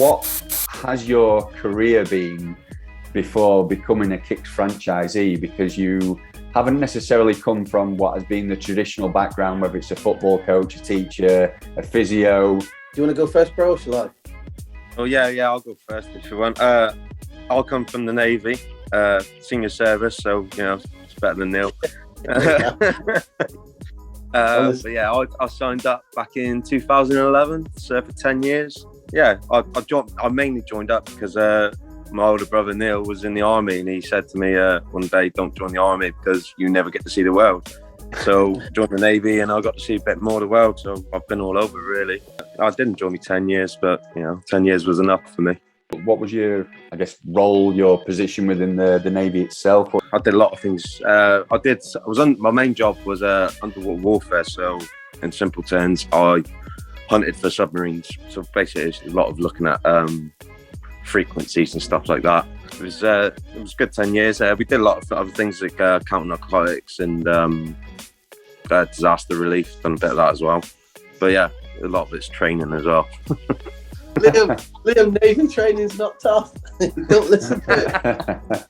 what has your career been before becoming a Kixx franchisee? Because you haven't necessarily come from what has been the traditional background, whether it's a football coach, a teacher, a physio. Do you want to go first, bro, or shall I? Oh, yeah, I'll go first if you want. I'll come from the Navy, senior service, so, you know, it's better than Neil. But yeah, I signed up back in 2011, so for 10 years. Yeah, I mainly joined up because my older brother Neil was in the army, and he said to me one day, don't join the army because you never get to see the world. So joined the Navy, and I got to see a bit more of the world, so I've been all over really. I did enjoy me 10 years, but you know, 10 years was enough for me. What was your, I guess, role, your position within the Navy itself? I did a lot of things. My main job was underwater warfare, so in simple terms, I hunted for submarines. So basically it's a lot of looking at frequencies and stuff like that. It was a good 10 years. We did a lot of other things like counter narcotics and disaster relief, done a bit of that as well. But yeah, a lot of it's training as well. Liam, Navy training's not tough. Don't listen to it.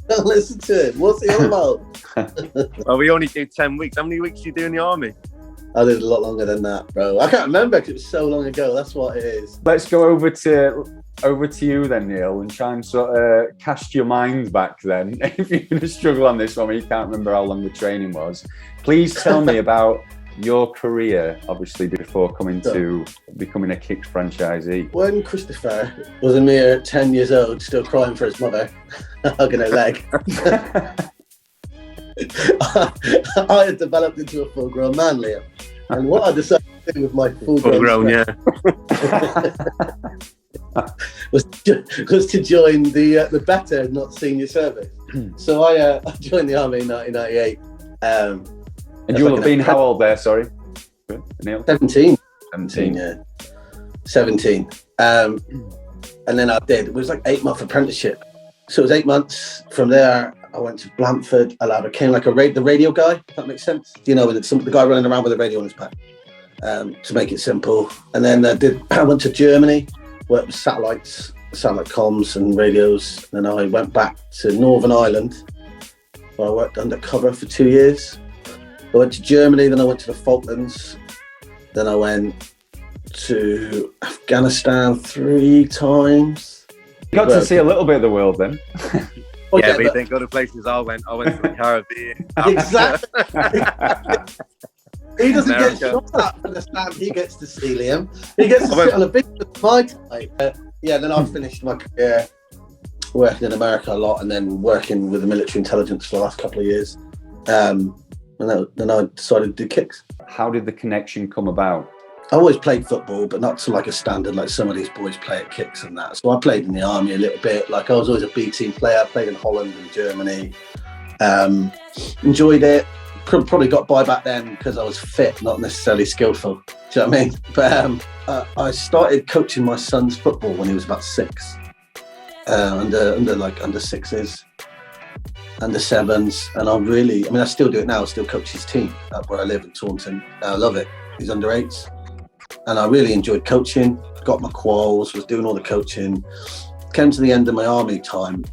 Don't listen to it. What's it all about? Well, we only do 10 weeks. How many weeks do you do in the army? I did a lot longer than that, bro. I can't remember because it was so long ago. That's what it is. Let's go over to you then, Neil, and try and sort of cast your mind back then. If you're going to struggle on this one, you can't remember how long the training was. Please tell me about your career, obviously, before coming to becoming a Kixx franchisee. When Christopher was a mere 10 years old, still crying for his mother, hugging her leg, I had developed into a full-grown man, Liam. And what I decided to do with my full-grown was to join the better, not senior service. So I joined the army in 1998. And you will have been how old there, sorry? Neil? 17, yeah. 17. And then it was like 8-month apprenticeship. So it was 8 months. From there, I went to Blandford. I became like the radio guy, if that makes sense. You know, the guy running around with a radio on his back, to make it simple. And then I went to Germany, worked with satellite comms and radios. And then I went back to Northern Ireland, where I worked undercover for 2 years. I went to Germany, then I went to the Falklands, then I went to Afghanistan 3 times. You got to see a little bit of the world then. Oh, yeah, but you didn't go to places I went. I went to the Caribbean. Exactly. He doesn't get shot at for the stand he gets to see, Liam. He gets to sit on a big my time. Then I finished my career working in America a lot and then working with the military intelligence for the last couple of years. And then I decided to do Kixx. How did the connection come about? I always played football, but not to like a standard like some of these boys play at Kixx and that. So I played in the army a little bit. Like I was always a B team player. I played in Holland and Germany. Enjoyed it. Probably got by back then because I was fit, not necessarily skillful. Do you know what I mean? But I started coaching my son's football when he was about 6. Under sixes. Under 7s, and I still do it now. I still coach his team up where I live in Taunton. I love it. He's under 8s, and I really enjoyed coaching. Got my quals, was doing all the coaching. Came to the end of my army time.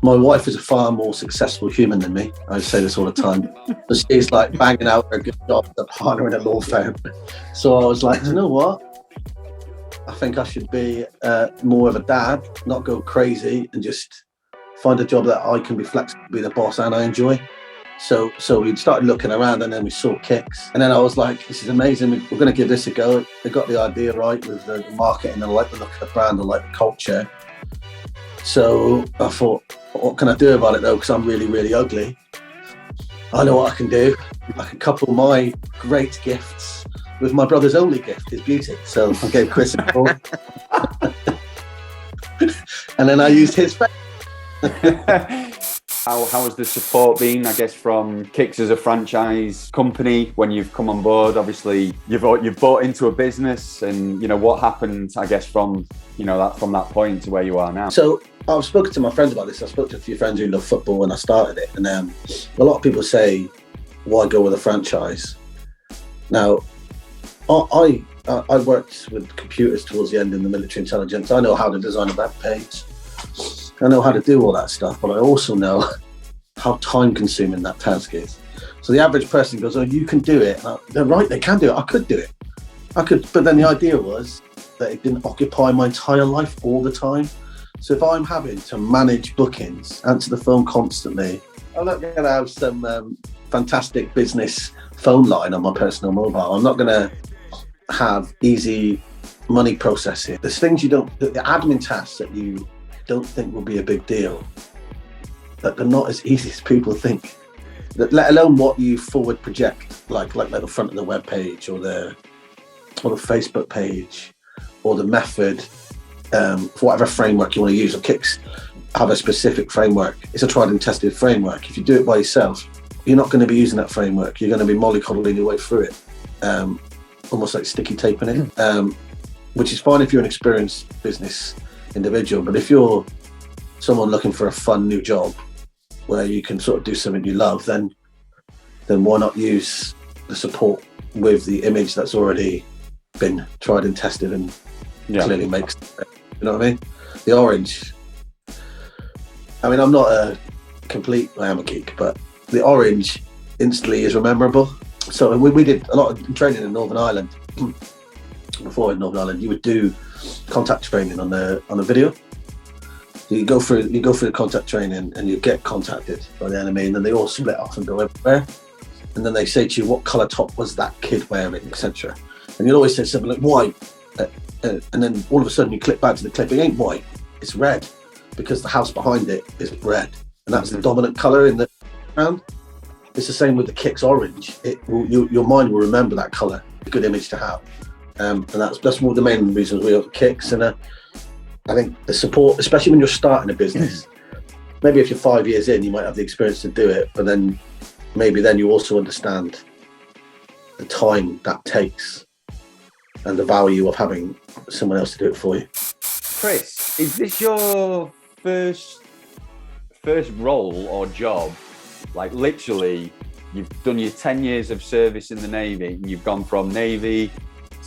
My wife is a far more successful human than me. I say this all the time. But she's like banging out a good job, a partner in a law firm. So I was like, you know what? I think I should be more of a dad, not go crazy, and just find a job that I can be flexible, be the boss, and I enjoy. So we started looking around, and then we saw Kixx, and then I was like, this is amazing. We're going to give this a go. They got the idea right with the marketing, and I like the look of the brand, I like the culture. So I thought, what can I do about it though? Because I'm really, really ugly. I know what I can do. I can couple my great gifts with my brother's only gift, his beauty. So I gave Chris a call. And then I used his face. How has the support been, I guess, from Kixx as a franchise company when you've come on board? Obviously, you've bought into a business, and you know what happened, I guess, from that point to where you are now. So I've spoken to my friends about this. I spoke to a few friends who love football when I started it, and a lot of people say, "Why go with a franchise?" Now, I I worked with computers towards the end in the military intelligence. I know how to design a web page. I know how to do all that stuff, but I also know how time-consuming that task is. So the average person goes, "Oh, you can do it." They're right, they can do it. I could do it. I could, but then the idea was that it didn't occupy my entire life all the time. So if I'm having to manage bookings, answer the phone constantly, I'm not going to have some fantastic business phone line on my personal mobile. I'm not going to have easy money processing. There's things the admin tasks that you don't think will be a big deal, that they're not as easy as people think. Let alone what you forward project, like the front of the web page or the Facebook page or the method, for whatever framework you want to use. Or Kixx have a specific framework. It's a tried and tested framework. If you do it by yourself, you're not going to be using that framework. You're going to be mollycoddling your way through it, almost like sticky taping it, which is fine if you're an experienced business individual. But if you're someone looking for a fun new job where you can sort of do something you love, then why not use the support with the image that's already been tried and tested and clearly makes, you know what I mean? The orange. I mean, I'm not I am a geek, but the orange instantly is memorable. So we did a lot of training in Northern Ireland. Before in Northern Ireland, you would do contact training on the video. So you go through the contact training and you get contacted by the enemy, and then they all split off and go everywhere. And then they say to you, what colour top was that kid wearing, etc. And you'll always say something like white. And then all of a sudden you click back to the clip, it ain't white, it's red, because the house behind it is red. And that's the dominant colour in the background. It's the same with the Kixx orange. Your mind will remember that colour, a good image to have. And that's one of the main reasons we have Kixx. And I think the support, especially when you're starting a business, maybe if you're 5 years in, you might have the experience to do it, but then maybe then you also understand the time that takes and the value of having someone else to do it for you. Chris, is this your first role or job? Like literally, you've done your 10 years of service in the Navy and you've gone from Navy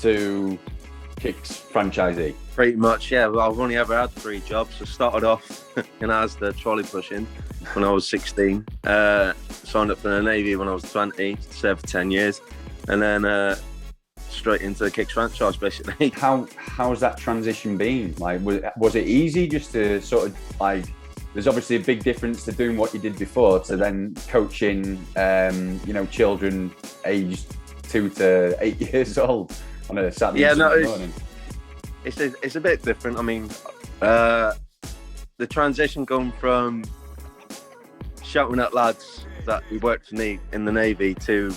to Kixx Franchisee? Pretty much, yeah. Well, I've only ever had 3 jobs. I started off as the trolley pushing when I was 16. Signed up for the Navy when I was 20, served for 10 years. And then straight into the Kixx Franchise, basically. How's that transition been? Like, was it easy just to sort of like? There's obviously a big difference to doing what you did before to then coaching, children aged 2 to 8 years old on a Saturday morning. It's a bit different. I mean, the transition going from shouting at lads that we worked for me in the Navy to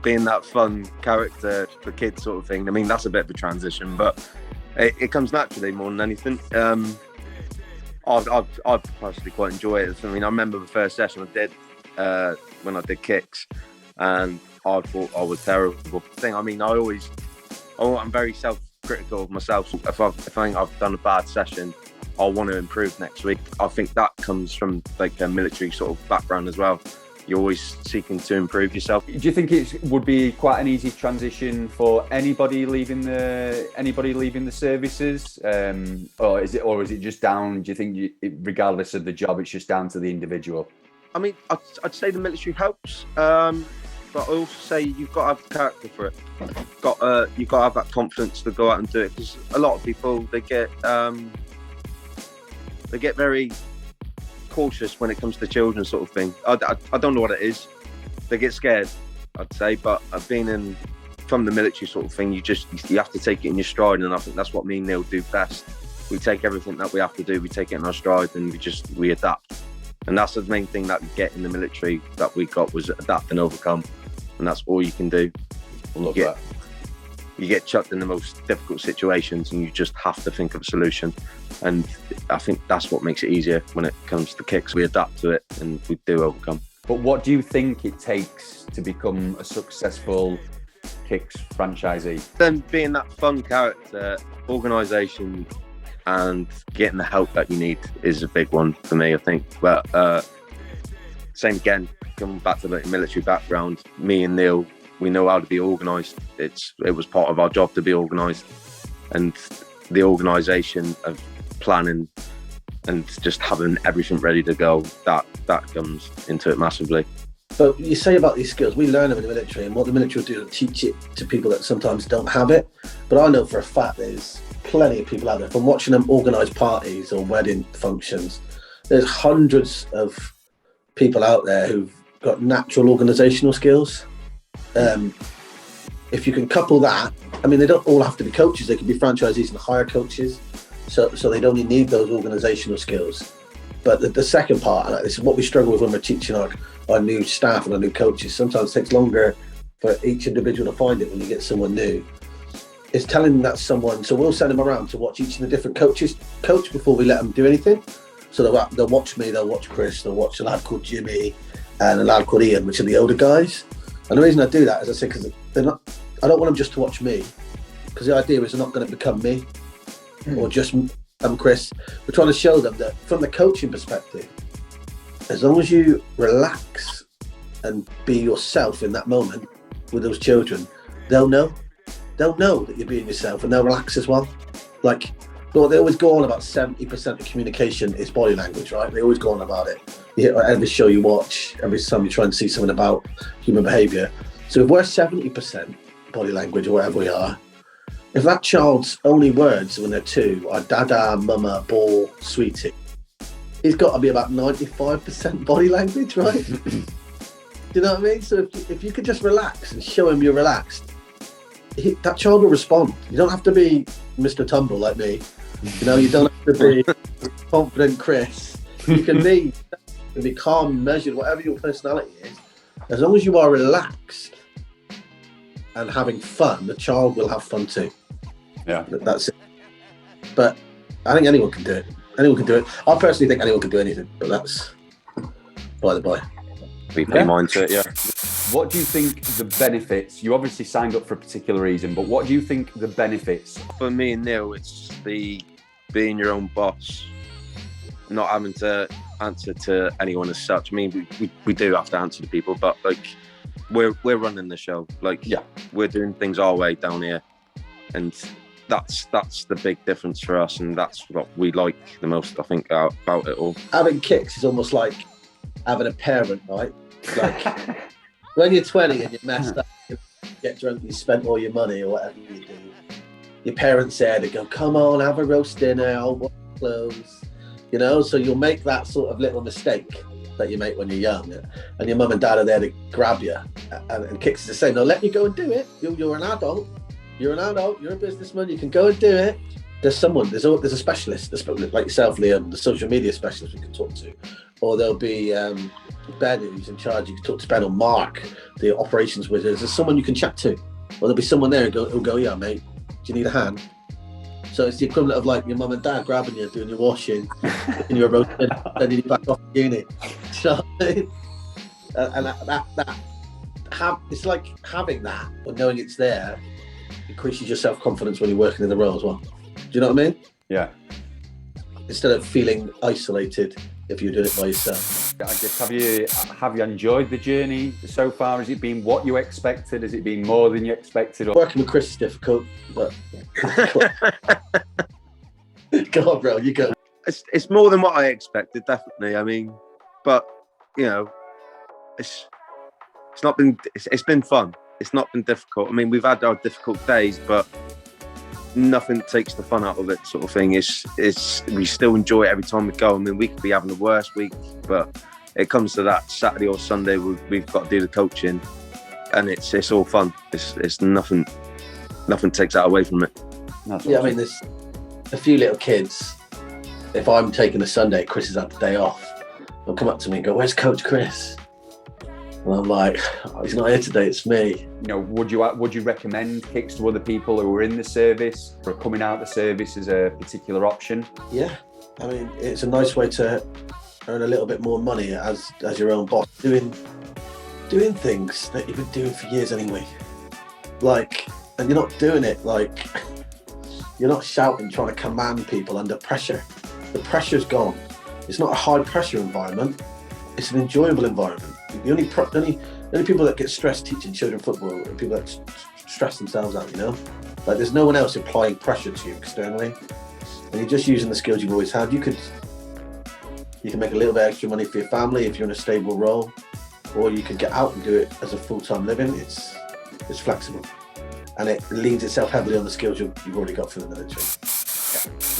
being that fun character for kids sort of thing. I mean, that's a bit of a transition, but it comes naturally more than anything. I personally quite enjoy it. I mean, I remember the first session I did when I did Kixx, and I thought I was terrible. I'm very self-critical of myself. If I think I've done a bad session, I want to improve next week. I think that comes from like a military sort of background as well. You're always seeking to improve yourself. Do you think it would be quite an easy transition for anybody leaving the services, or is it just down? Do you think, regardless of the job, it's just down to the individual? I mean, I'd say the military helps, but I also say you've got to have the character for it. You've got to have that confidence to go out and do it, because a lot of people they get very cautious when it comes to children sort of thing. I don't know what it is. They get scared, I'd say, but being from the military sort of thing, you have to take it in your stride, and I think that's what me and Neil do best. We take everything that we have to do, we take it in our stride, and we adapt. And that's the main thing that we get in the military that we got, was adapt and overcome. And that's all you can do. You get chucked in the most difficult situations and you just have to think of a solution. And I think that's what makes it easier when it comes to Kixx. We adapt to it and we do overcome. But what do you think it takes to become a successful Kixx franchisee? Then being that fun character, organisation, and getting the help that you need is a big one for me, I think. But same again, coming back to the military background, me and Neil, we know how to be organised. It was part of our job to be organised, and the organisation of planning and just having everything ready to go, that comes into it massively. But you say about these skills, we learn them in the military, and what the military will do is teach it to people that sometimes don't have it. But I know for a fact there's plenty of people out there, from watching them organise parties or wedding functions, there's hundreds of people out there who've got natural organisational skills. If you can couple that, I mean, they don't all have to be coaches, they can be franchisees and hire coaches, so they'd only need those organisational skills. But the second part, and this is what we struggle with when we're teaching our new staff and our new coaches, sometimes it takes longer for each individual to find it when you get someone new, is telling them that someone, so we'll send them around to watch each of the different coaches coach before we let them do anything. So they'll watch me, they'll watch Chris, they'll watch a lad called Jimmy and a lad called Ian, which are the older guys. And the reason I do that is I say, because I don't want them just to watch me, because the idea is they're not going to become me or just Chris. We're trying to show them that from the coaching perspective, as long as you relax and be yourself in that moment with those children, they'll know that you're being yourself, and they'll relax as well. Like, well, they always go on about 70% of communication is body language, right? They always go on about it. Every show you watch, every time you try and see something about human behaviour. So if we're 70% body language or whatever we are, if that child's only words when they're 2 are dada, mama, ball, sweetie, he's got to be about 95% body language, right? Do you know what I mean? So if you could just relax and show him you're relaxed, that child will respond. You don't have to be Mr. Tumble like me. You know, you don't have to be confident Chris. You can be calm, measured, whatever your personality is. As long as you are relaxed and having fun, the child will have fun too. Yeah. That's it. But I think anyone can do it. Anyone can do it. I personally think anyone can do anything, but that's by the by. We pay mind to it, yeah. What do you think the benefits, you obviously signed up for a particular reason, but what do you think the benefits? For me and Neil, it's the being your own boss, not having to answer to anyone as such. I mean, we do have to answer to people, but like we're running the show. Like, yeah, we're doing things our way down here, and that's the big difference for us, and that's what we like the most, I think, about it all. Having Kixx is almost like having a parent, right? Like when you're 20 and you're messed up, you get drunk, you spent all your money or whatever you do. Your parents there, they go, come on, have a roast dinner, I'll wash clothes. You know, so you'll make that sort of little mistake that you make when you're young, and your mum and dad are there to grab you. And Kixx is the same. No, let me go and do it. You're an adult. You're an adult. You're a businessman. You can go and do it. There's a specialist, like yourself, Liam, the social media specialist we can talk to, or there'll be Ben who's in charge. You can talk to Ben, or Mark, the operations wizard. There's someone you can chat to, or there'll be someone there who'll go, yeah, mate, do you need a hand? So it's the equivalent of like your mum and dad grabbing you, doing your washing, and you're roasting, sending you back off to uni. So, and it's like having that, or knowing it's there, increases your self-confidence when you're working in the role as well. Do you know what I mean? Yeah. Instead of feeling isolated if you're doing it by yourself. I guess, have you enjoyed the journey so far? Has it been what you expected? Has it been more than you expected? Working with Chris is difficult, but go on, bro, you go. It's more than what I expected, definitely. I mean, but you know, it's been fun. It's not been difficult. I mean, we've had our difficult days, but nothing takes the fun out of it, sort of thing. We still enjoy it every time we go. I mean, we could be having the worst week, but it comes to that Saturday or Sunday, we've got to do the coaching, and it's all fun. It's nothing takes that away from it. Yeah, I mean, there's a few little kids. If I'm taking a Sunday, Chris has had the day off, they'll come up to me and go, "Where's Coach Chris?" And I'm like, oh, he's not here today, it's me. You know, would you recommend Kixx to other people who are in the service, for coming out the service as a particular option? Yeah, I mean, it's a nice way to earn a little bit more money as your own boss, doing things that you've been doing for years anyway. Like, and you're not doing it like, you're not shouting, trying to command people under pressure. The pressure's gone. It's not a high pressure environment. It's an enjoyable environment. The only The only people that get stressed teaching children football are people that stress themselves out, you know? Like there's no one else applying pressure to you externally. And you're just using the skills you've always had. You can make a little bit extra money for your family if you're in a stable role, or you can get out and do it as a full-time living. It's flexible. And it leans itself heavily on the skills you've already got from the military. Yeah.